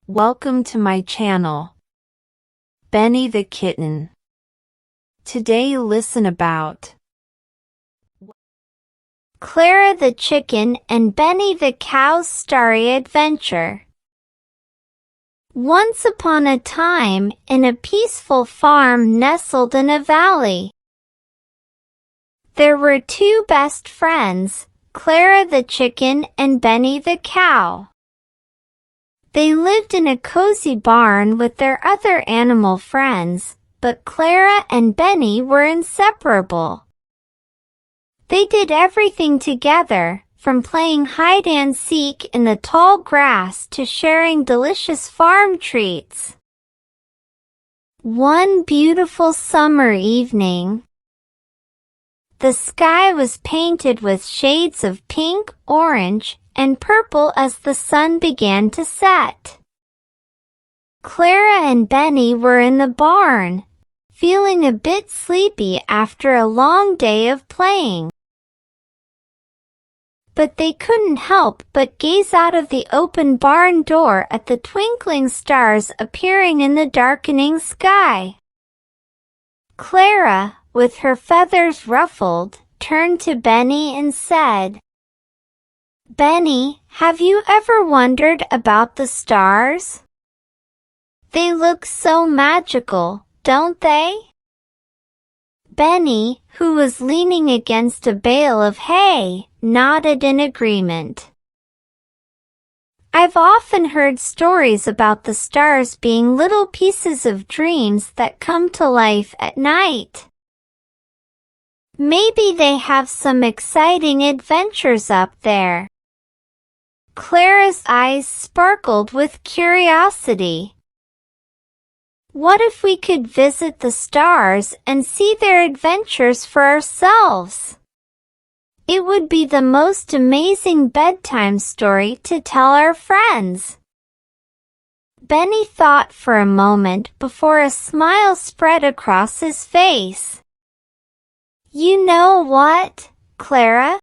Welcome to my channel, Benny the Kitten. Today listen about Clara the Chicken and Benny the Cow's Starry Adventure. Once upon a time, in a peaceful farm nestled in a valley, there were two best friends, Clara the Chicken and Benny the Cow. They lived in a cozy barn with their other animal friends, but Clara and Benny were inseparable. They did everything together, from playing hide-and-seek in the tall grass to sharing delicious farm treats. One beautiful summer evening, the sky was painted with shades of pink, orange, and purple as the sun began to set. Clara and Benny were in the barn, feeling a bit sleepy after a long day of playing. But they couldn't help but gaze out of the open barn door at the twinkling stars appearing in the darkening sky. Clara, with her feathers ruffled, turned to Benny and said, "Benny, have you ever wondered about the stars? They look so magical, don't they?" Benny, who was leaning against a bale of hay, nodded in agreement. "I've often heard stories about the stars being little pieces of dreams that come to life at night. Maybe they have some exciting adventures up there." Clara's eyes sparkled with curiosity. "What if we could visit the stars and see their adventures for ourselves? It would be the most amazing bedtime story to tell our friends." Benny thought for a moment before a smile spread across his face. "You know what, Clara?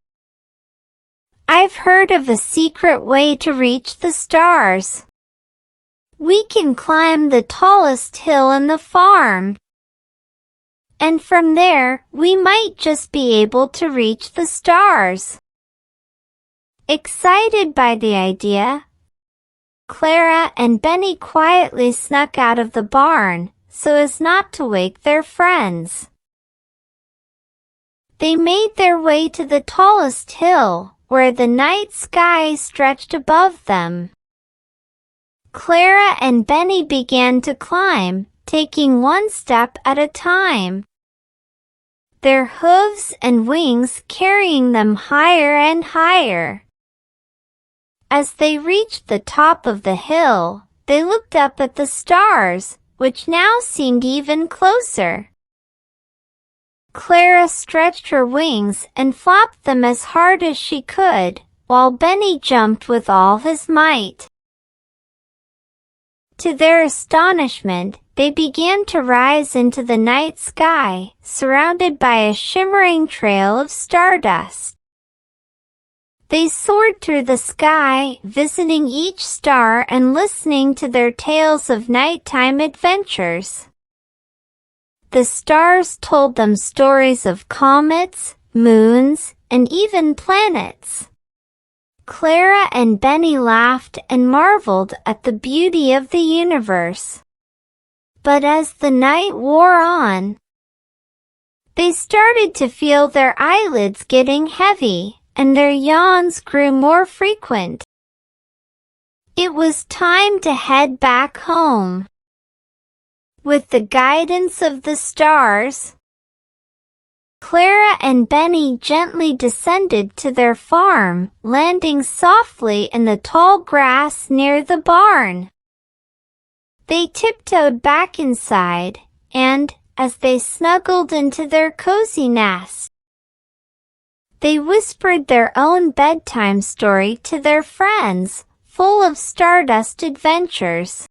I've heard of a secret way to reach the stars. We can climb the tallest hill in the farm, and from there we might just be able to reach the stars." Excited by the idea, Clara and Benny quietly snuck out of the barn so as not to wake their friends. They made their way to the tallest hill, where the night sky stretched above them. Clara and Benny began to climb, taking one step at a time, their hooves and wings carrying them higher and higher. As they reached the top of the hill, they looked up at the stars, which now seemed even closer. Clara stretched her wings and flapped them as hard as she could, while Benny jumped with all his might. To their astonishment, they began to rise into the night sky, surrounded by a shimmering trail of stardust. They soared through the sky, visiting each star and listening to their tales of nighttime adventures. The stars told them stories of comets, moons, and even planets. Clara and Benny laughed and marveled at the beauty of the universe. But as the night wore on, they started to feel their eyelids getting heavy, and their yawns grew more frequent. It was time to head back home. With the guidance of the stars, Clara and Benny gently descended to their farm, landing softly in the tall grass near the barn. They tiptoed back inside, and, as they snuggled into their cozy nest, they whispered their own bedtime story to their friends, full of stardust adventures.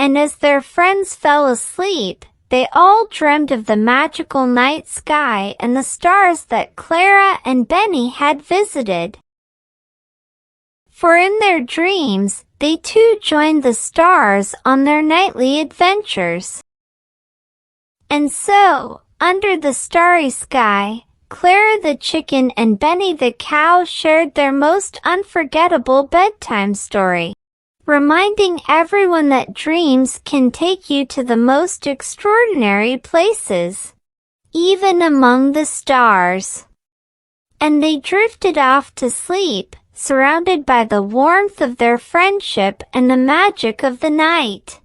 And as their friends fell asleep, they all dreamed of the magical night sky and the stars that Clara and Benny had visited. for in their dreams, they too joined the stars on their nightly adventures. And so, under the starry sky, Clara the chicken and Benny the cow shared their most unforgettable bedtime story, reminding everyone that dreams can take you to the most extraordinary places, even among the stars. And they drifted off to sleep, surrounded by the warmth of their friendship and the magic of the night.